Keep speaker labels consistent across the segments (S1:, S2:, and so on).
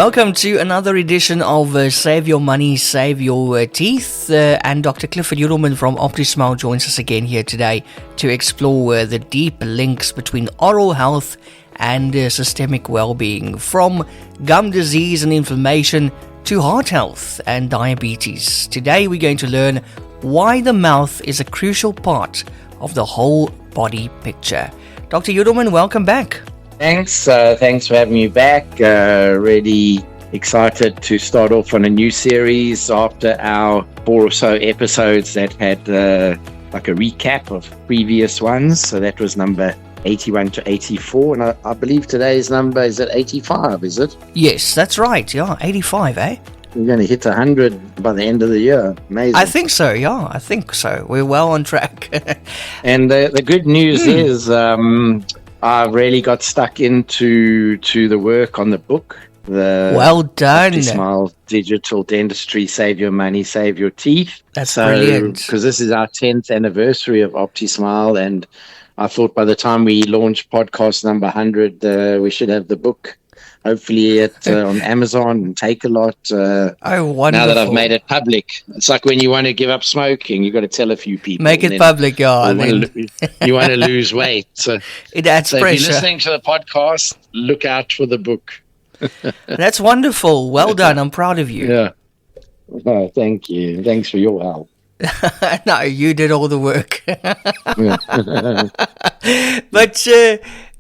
S1: Welcome to another edition of Save Your Money, Save Your Teeth. And Dr. Clifford Yudelman from OptiSmile joins us again here today to explore the deep links between oral health and systemic well-being, from gum disease and inflammation to heart health and diabetes. Today we're going to learn why the mouth is a crucial part of the whole body picture. Dr. Yudelman, welcome back.
S2: Thanks for having me back. Really excited to start off on a new series after our 4 or so episodes that had like a recap of previous ones. So that was number 81 to 84, and I believe today's number is at 85, is it?
S1: Yes, that's right. Yeah, 85, eh?
S2: We're going to hit 100 by the end of the year. Amazing.
S1: I think so, yeah. I think so. We're well on track.
S2: And the good news is I really got stuck into the work on the book.
S1: Well done.
S2: OptiSmile Digital Dentistry, Save Your Money, Save Your Teeth.
S1: That's brilliant.
S2: Because this is our 10th anniversary of OptiSmile, and I thought by the time we launch podcast number 100, we should have the book. Hopefully on Amazon and Take-A-Lot.
S1: Oh, wonderful.
S2: Now that I've made it public. It's like when you want to give up smoking, you've got to tell a few people.
S1: Make it public, yeah.
S2: You want to lose weight. So
S1: it adds pressure.
S2: If you're listening to the podcast, look out for the book.
S1: That's wonderful. Well done. I'm proud of you.
S2: Yeah. Oh, thank you. Thanks for your help.
S1: No, you did all the work. But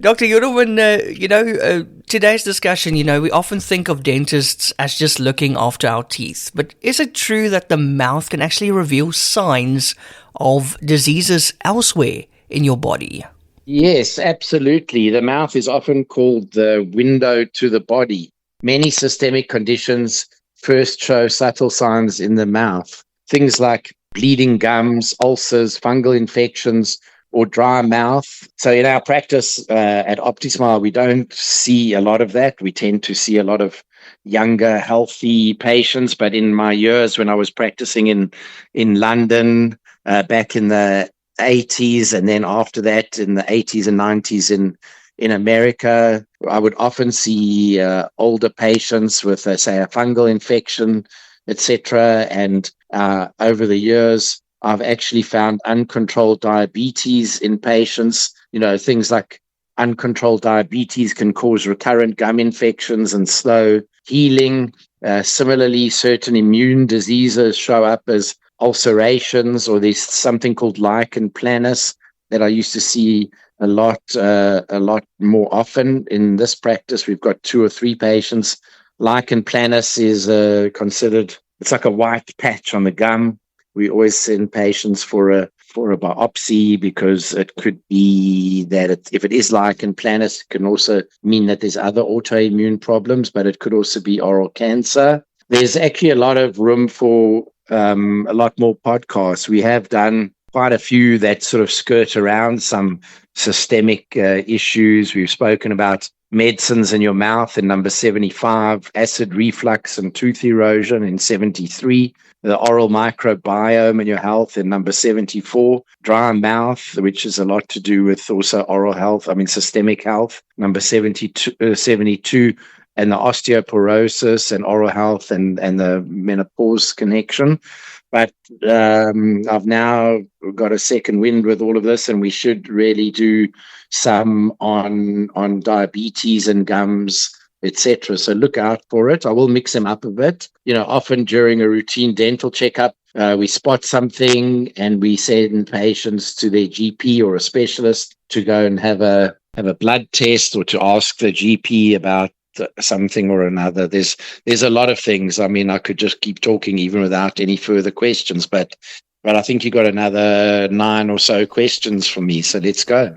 S1: Dr. Yudelman, today's discussion, we often think of dentists as just looking after our teeth. But is it true that the mouth can actually reveal signs of diseases elsewhere in your body?
S2: Yes, absolutely. The mouth is often called the window to the body. Many systemic conditions first show subtle signs in the mouth. Things like bleeding gums, ulcers, fungal infections, or dry mouth. So in our practice at OptiSmile, we don't see a lot of that. We tend to see a lot of younger, healthy patients. But in my years when I was practicing in London back in the 80s, and then after that in the 80s and 90s in America, I would often see older patients with, say, a fungal infection, etc. And over the years, I've actually found uncontrolled diabetes in patients. Things like uncontrolled diabetes can cause recurrent gum infections and slow healing. Similarly, certain immune diseases show up as ulcerations, or there's something called lichen planus that I used to see a lot more often in this practice. We've got 2 or 3 patients. Lichen planus is considered, it's like a white patch on the gum. We always send patients for a biopsy because it could be that if it is lichen planus, it can also mean that there's other autoimmune problems, but it could also be oral cancer. There's actually a lot of room for a lot more podcasts. We have done quite a few that sort of skirt around some systemic issues. We've spoken about medicines in your mouth in number 75, acid reflux and tooth erosion in 73, the oral microbiome in your health in number 74, dry mouth, which is a lot to do with also oral health, systemic health, number 72, and the osteoporosis and oral health and the menopause connection. But I've now got a second wind with all of this, and we should really do some on diabetes and gums, etc. So look out for it. I will mix them up a bit. Often during a routine dental checkup, we spot something and we send patients to their GP or a specialist to go and have a blood test, or to ask the GP about something or another. There's a lot of things. I could just keep talking even without any further questions, but I think you got another 9 or so questions for me, so let's go.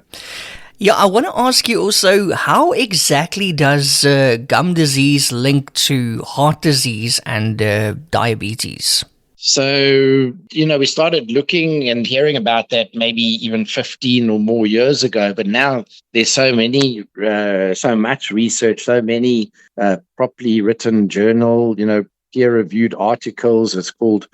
S1: Yeah, I want to ask you also, how exactly does gum disease link to heart disease and diabetes?
S2: So, we started looking and hearing about that maybe even 15 or more years ago, but now there's so much research, so many properly written journal, peer-reviewed articles. It's called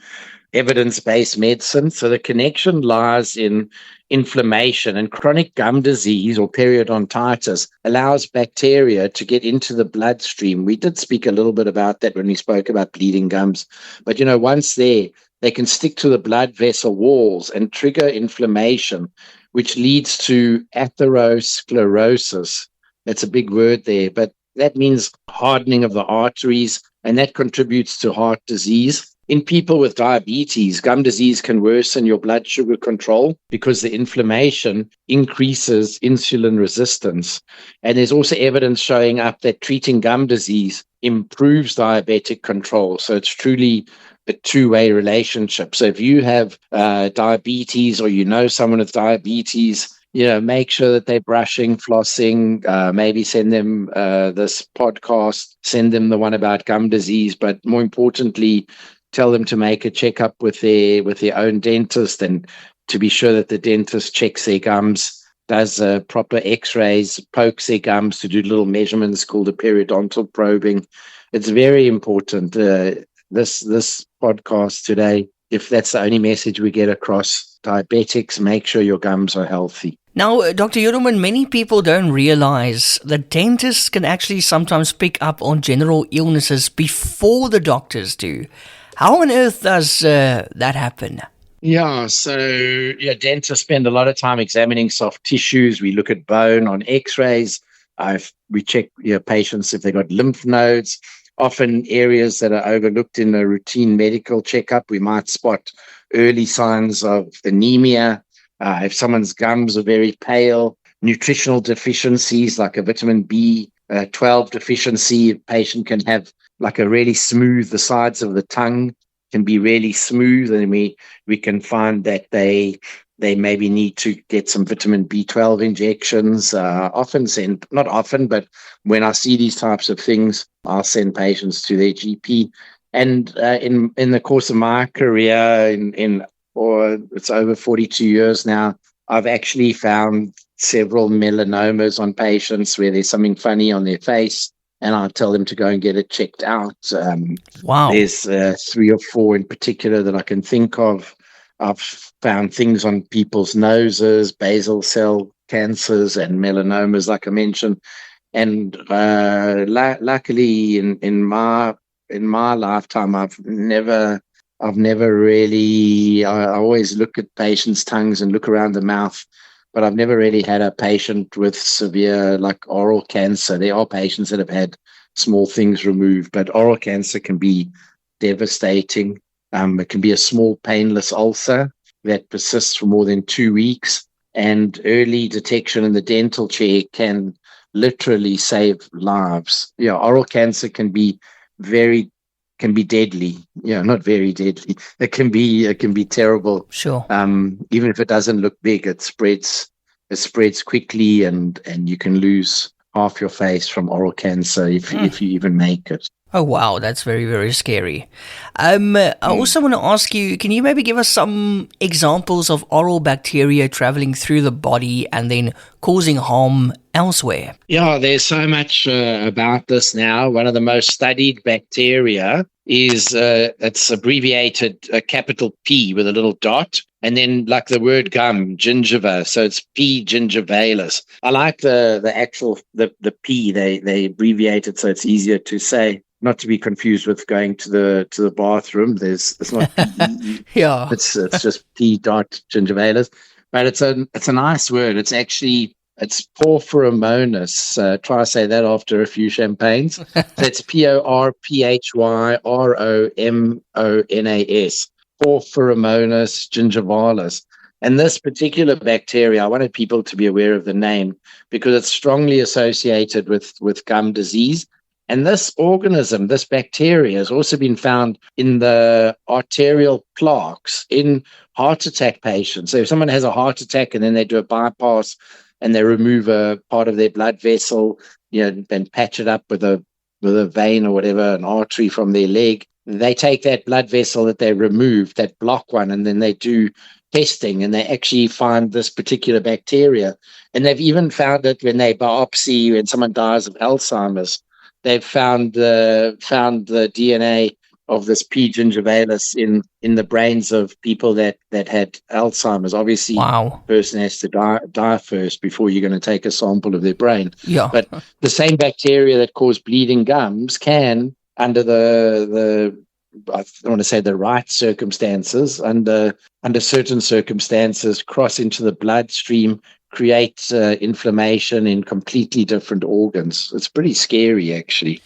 S2: evidence-based medicine. So the connection lies in inflammation, and chronic gum disease or periodontitis allows bacteria to get into the bloodstream. We did speak a little bit about that when we spoke about bleeding gums. But, once there, they can stick to the blood vessel walls and trigger inflammation, which leads to atherosclerosis. That's a big word there, but that means hardening of the arteries, and that contributes to heart disease. In people with diabetes, gum disease can worsen your blood sugar control because the inflammation increases insulin resistance. And there's also evidence showing up that treating gum disease improves diabetic control. So it's truly a two-way relationship. So if you have diabetes, or someone with diabetes, make sure that they're brushing, flossing, maybe send them this podcast, send them the one about gum disease, but more importantly, tell them to make a checkup with their own dentist, and to be sure that the dentist checks their gums, does proper x-rays, pokes their gums to do little measurements called a periodontal probing. It's very important. This podcast today, if that's the only message we get across, diabetics, make sure your gums are healthy.
S1: Now, Dr. Yudelman, many people don't realize that dentists can actually sometimes pick up on general illnesses before the doctors do. How on earth does that happen?
S2: Yeah, so dentists spend a lot of time examining soft tissues. We look at bone on x-rays. We check patients if they've got lymph nodes. Often areas that are overlooked in a routine medical checkup. We might spot early signs of anemia. If someone's gums are very pale, nutritional deficiencies like a vitamin B12 deficiency, a patient can have like a really smooth, the sides of the tongue can be really smooth, and we can find that they maybe need to get some vitamin B12 injections. Not often, but when I see these types of things, I'll send patients to their GP. And in the course of my career, it's over 42 years now, I've actually found several melanomas on patients where there's something funny on their face, and I'll tell them to go and get it checked out.
S1: Wow.
S2: There's 3 or 4 in particular that I can think of. I've found things on people's noses, basal cell cancers and melanomas, like I mentioned. And luckily, in my lifetime, I've never really. I always look at patients' tongues and look around the mouth, but I've never really had a patient with severe, like, oral cancer. There are patients that have had small things removed, but oral cancer can be devastating. It can be a small painless ulcer that persists for more than 2 weeks, and early detection in the dental chair can literally save lives. Oral cancer can be deadly. Not very deadly. It can be terrible.
S1: Sure.
S2: Even if it doesn't look big, it spreads quickly, and you can lose half your face from oral cancer if you even make it.
S1: Oh, wow, that's very, very scary. I also want to ask you, can you maybe give us some examples of oral bacteria traveling through the body and then causing harm elsewhere?
S2: Yeah, there's so much about this now. One of the most studied bacteria is, it's abbreviated capital P with a little dot, and then like the word gum, gingiva. So it's P. gingivalis. I like the actual P. They abbreviate it so it's easier to say. Not to be confused with going to the bathroom. It's not P-E-E.
S1: Yeah.
S2: It's just P. gingivalis. But it's a nice word. It's porphyromonas. Try to say that after a few champagnes. So it's Porphyromonas. Porphyromonas gingivalis. And this particular bacteria, I wanted people to be aware of the name because it's strongly associated with gum disease. And this organism, this bacteria, has also been found in the arterial plaques in heart attack patients. So if someone has a heart attack and then they do a bypass and they remove a part of their blood vessel, and patch it up with a vein or whatever, an artery from their leg, they take that blood vessel that they removed, that block one, and then they do testing, and they actually find this particular bacteria. And they've even found it when they biopsy when someone dies of Alzheimer's. They've found the DNA of this P. gingivalis in the brains of people that had Alzheimer's. Obviously,
S1: Wow.
S2: the person has to die first before you're going to take a sample of their brain.
S1: Yeah.
S2: But the same bacteria that cause bleeding gums can, under the I don't want to say the right circumstances, under certain circumstances, cross into the bloodstream, create inflammation in completely different organs. It's pretty scary, actually.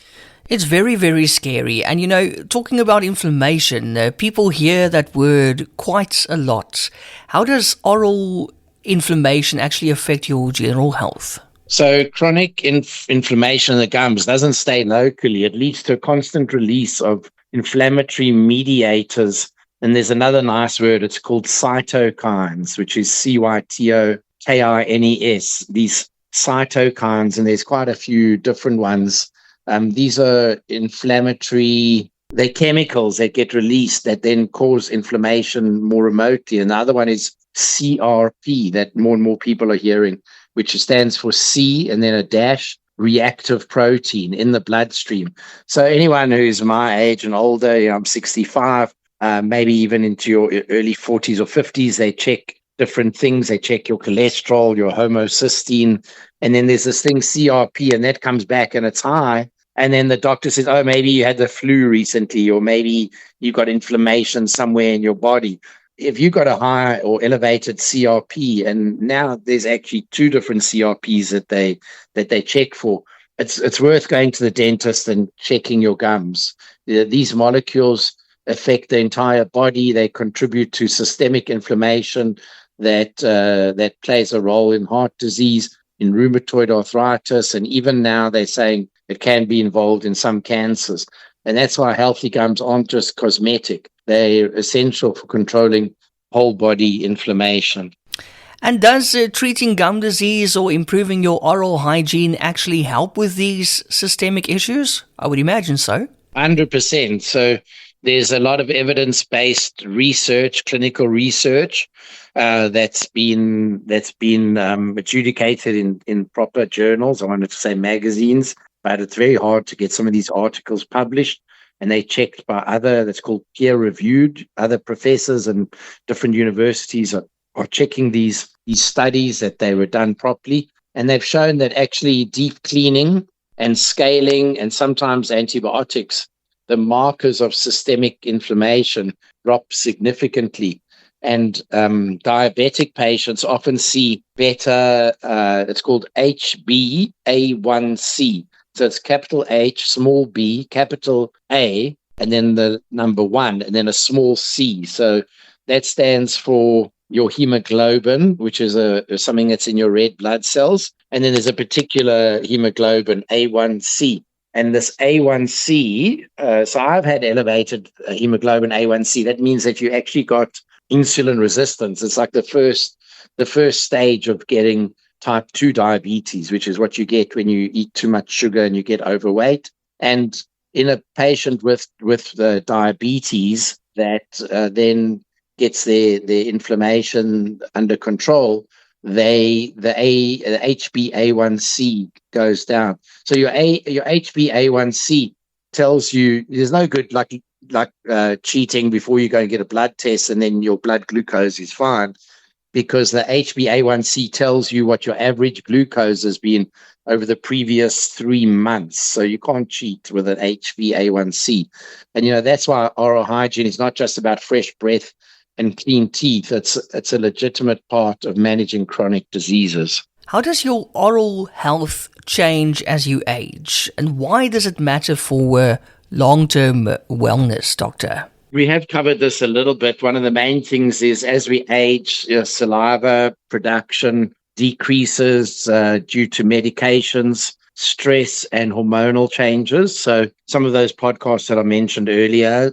S1: It's very, very scary. And, talking about inflammation, people hear that word quite a lot. How does oral inflammation actually affect your general health?
S2: So chronic inflammation in the gums doesn't stay locally. It leads to a constant release of inflammatory mediators. And there's another nice word. It's called cytokines, which is cytokines. These cytokines, and there's quite a few different ones. These are inflammatory, they're chemicals that get released that then cause inflammation more remotely. And the other one is CRP that more and more people are hearing, which stands for C and then a dash, reactive protein in the bloodstream. So anyone who's my age and older, I'm 65, maybe even into your early 40s or 50s, they check different things. They check your cholesterol, your homocysteine, and then there's this thing CRP, and that comes back and it's high. And then the doctor says, oh, maybe you had the flu recently, or maybe you got inflammation somewhere in your body. If you got a high or elevated CRP, and now there's actually two different CRPs that they check for, it's worth going to the dentist and checking your gums. These molecules affect the entire body. They contribute to systemic inflammation that plays a role in heart disease, in rheumatoid arthritis, and even now they're saying it can be involved in some cancers. And that's why healthy gums aren't just cosmetic. They're essential for controlling whole body inflammation.
S1: And does treating gum disease or improving your oral hygiene actually help with these systemic issues? I would imagine so.
S2: 100%. So there's a lot of evidence-based research, clinical research, that's been adjudicated in proper journals. I wanted to say magazines, but it's very hard to get some of these articles published. And they checked by that's called peer-reviewed. Other professors and different universities are checking these studies that they were done properly. And they've shown that actually deep cleaning and scaling and sometimes antibiotics, the markers of systemic inflammation, drop significantly. And diabetic patients often see better, it's called HbA1c. So it's capital H, small b, capital A, and then the number 1, and then a small c. So that stands for your hemoglobin, which is something that's in your red blood cells. And then there's a particular hemoglobin, A1c. And this A1c, so I've had elevated hemoglobin A1c. That means that you actually got insulin resistance. It's like the first stage of getting type 2 diabetes, which is what you get when you eat too much sugar and you get overweight. And in a patient with the diabetes that then gets their inflammation under control, the HbA1c goes down. So your HbA1c tells you there's no good like cheating before you go and get a blood test and then your blood glucose is fine, because the HbA1c tells you what your average glucose has been over the previous 3 months. So you can't cheat with an HbA1c. And, that's why oral hygiene is not just about fresh breath and clean teeth. It's a legitimate part of managing chronic diseases.
S1: How does your oral health change as you age? And why does it matter for long-term wellness, Doctor?
S2: We have covered this a little bit. One of the main things is as we age, saliva production decreases due to medications, stress, and hormonal changes. So some of those podcasts that I mentioned earlier,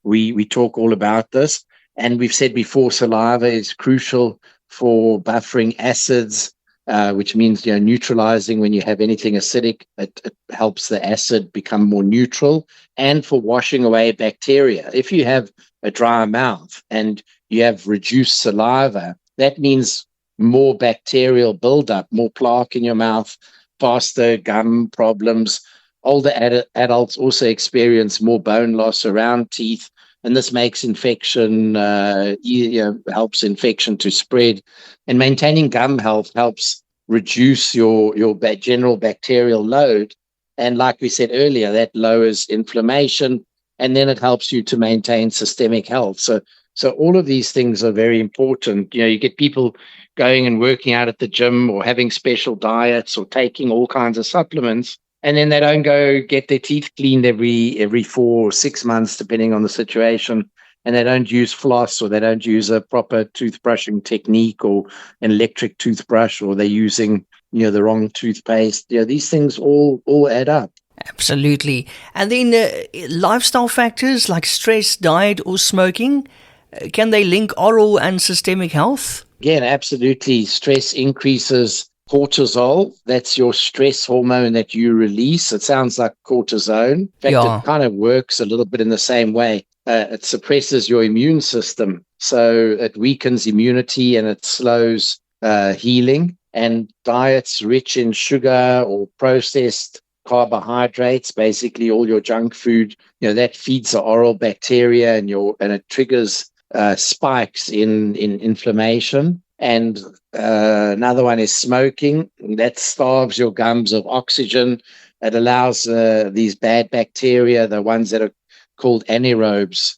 S2: we talk all about this. And we've said before, saliva is crucial for buffering acids, which means neutralizing when you have anything acidic. It helps the acid become more neutral, and for washing away bacteria. If you have a dry mouth and you have reduced saliva, that means more bacterial buildup, more plaque in your mouth, faster gum problems, older adults also experience more bone loss around teeth, and this makes infection, helps infection to spread. And maintaining gum health helps reduce your general bacterial load. And like we said earlier, that lowers inflammation, and then it helps you to maintain systemic health. So all of these things are very important. You get people going and working out at the gym or having special diets or taking all kinds of supplements, and then they don't go get their teeth cleaned every 4 or 6 months, depending on the situation. And they don't use floss, or they don't use a proper toothbrushing technique or an electric toothbrush, or they're using, the wrong toothpaste. These things all add up.
S1: Absolutely. And then lifestyle factors like stress, diet, or smoking, can they link oral and systemic health?
S2: Again, absolutely. Stress increases cortisol. That's your stress hormone that you release. It sounds like cortisone. In fact, It kind of works a little bit in the same way. It suppresses your immune system. So it weakens immunity and it slows healing. And diets rich in sugar or processed carbohydrates, basically all your junk food, that feeds the oral bacteria and it triggers spikes in inflammation. And another one is smoking. That starves your gums of oxygen. It allows these bad bacteria, the ones that are called anaerobes.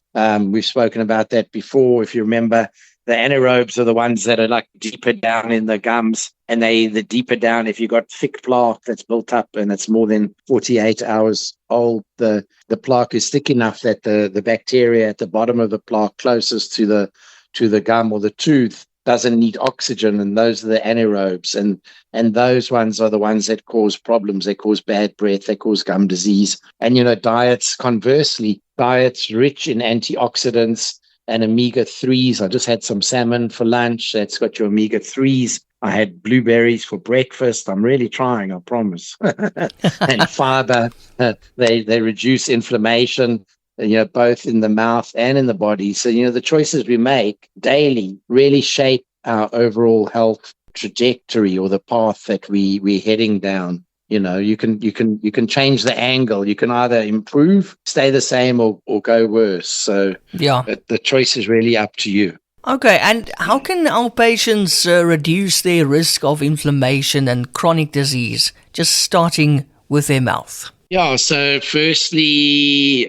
S2: We've spoken about that before. If you remember, the anaerobes are the ones that are like deeper down in the gums, and the deeper down, if you've got thick plaque that's built up and it's more than 48 hours old, the plaque is thick enough that the bacteria at the bottom of the plaque closest to the gum or the tooth doesn't need oxygen, and those are the anaerobes, and those ones are the ones that cause problems. They cause bad breath, they cause gum disease. And diets, conversely, diets rich in antioxidants and omega-3s. I just had some salmon for lunch. That's got your omega-3s. I had blueberries for breakfast. I'm really trying, I promise. And fiber, they reduce inflammation, both in the mouth and in the body. So, the choices we make daily really shape our overall health trajectory, or the path that we're heading down. You can change the angle. You can either improve, stay the same, or go worse. So the choice is really up to you.
S1: Okay, and how can our patients reduce their risk of inflammation and chronic disease, just starting with their mouth?
S2: Yeah, so firstly,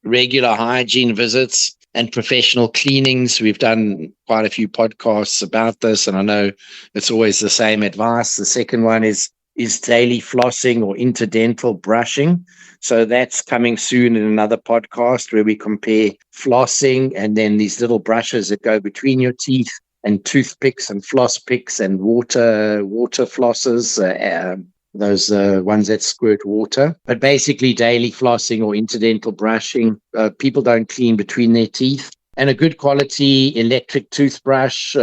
S2: regular hygiene visits and professional cleanings. We've done quite a few podcasts about this, and I know it's always the same advice. The second one is daily flossing or interdental brushing. So that's coming soon in another podcast where we compare flossing and then these little brushes that go between your teeth, and toothpicks and floss picks and water flosses, those ones that squirt water. But basically daily flossing or interdental brushing. People don't clean between their teeth. And a good quality electric toothbrush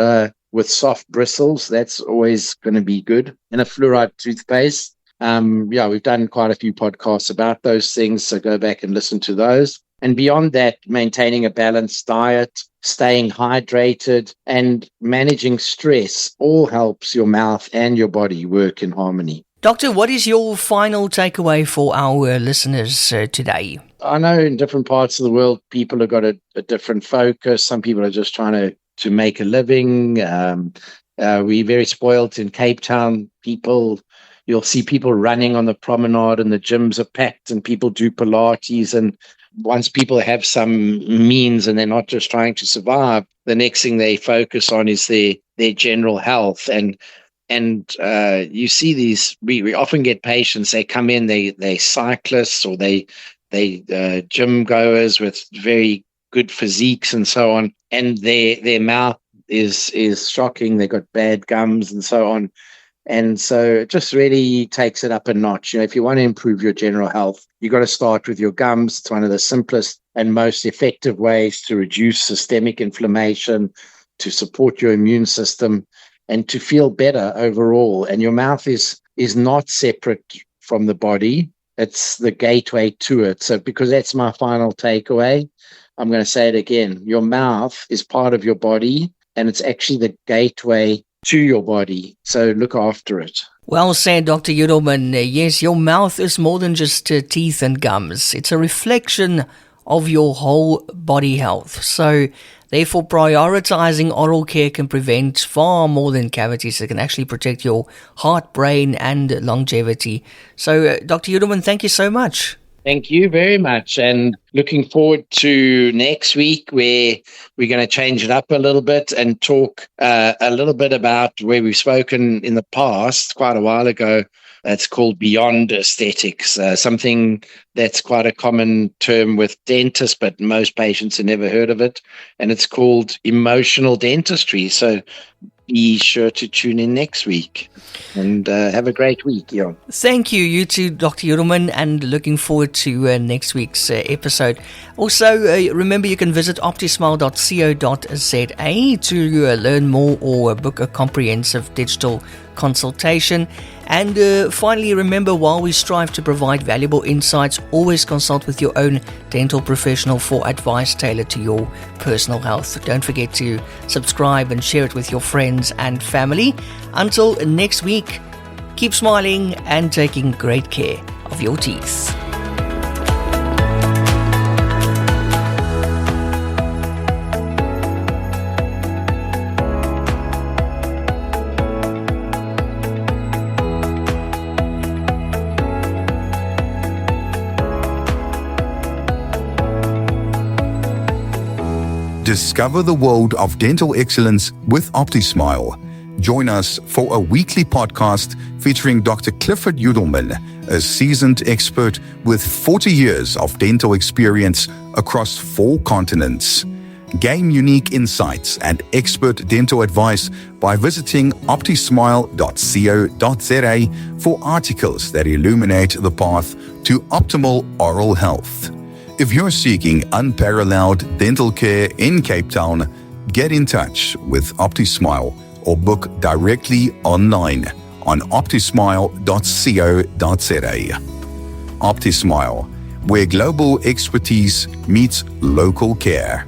S2: with soft bristles, that's always going to be good. And a fluoride toothpaste. We've done quite a few podcasts about those things, so go back and listen to those. And beyond that, maintaining a balanced diet, staying hydrated, and managing stress all helps your mouth and your body work in harmony.
S1: Doctor, what is your final takeaway for our listeners today?
S2: I know in different parts of the world, people have got a different focus. Some people are just trying to make a living. We're very spoiled in Cape Town. You'll see people running on the promenade, and the gyms are packed, and people do Pilates. And once people have some means and they're not just trying to survive, the next thing they focus on is their general health. And you see these, we often get patients, they come in, they cyclists, or they gym goers with very good physiques and so on, and their mouth is shocking. They've got bad gums and so on. And so it just really takes it up a notch. If you want to improve your general health, you've got to start with your gums. It's one of the simplest and most effective ways to reduce systemic inflammation, to support your immune system, and to feel better overall. And your mouth is not separate from the body. It's the gateway to it. So because that's my final takeaway, I'm going to say it again. Your mouth is part of your body, and it's actually the gateway to your body. So look after it.
S1: Well said, Dr. Yudelman. Yes, your mouth is more than just teeth and gums. It's a reflection of your whole body health. So, therefore, prioritizing oral care can prevent far more than cavities. It can actually protect your heart, brain, and longevity. So, Dr. Yudelman, thank you so much.
S2: Thank you very much. And looking forward to next week, where we're going to change it up a little bit and talk a little bit about where we've spoken in the past, quite a while ago. It's called beyond aesthetics, something that's quite a common term with dentists, but most patients have never heard of it. And it's called emotional dentistry. So be sure to tune in next week, and have a great week, Eon.
S1: Thank you. You too, Dr. Yudelman, and looking forward to next week's episode. Also, remember you can visit optismile.co.za to learn more or book a comprehensive digital consultation. And finally, remember, while we strive to provide valuable insights, always consult with your own dental professional for advice tailored to your personal health. Don't forget to subscribe and share it with your friends and family. Until next week, keep smiling and taking great care of your teeth.
S3: Discover the world of dental excellence with OptiSmile. Join us for a weekly podcast featuring Dr. Clifford Yudelman, a seasoned expert with 40 years of dental experience across 4 continents. Gain unique insights and expert dental advice by visiting optismile.co.za for articles that illuminate the path to optimal oral health. If you're seeking unparalleled dental care in Cape Town, get in touch with OptiSmile or book directly online on optismile.co.za. OptiSmile, where global expertise meets local care.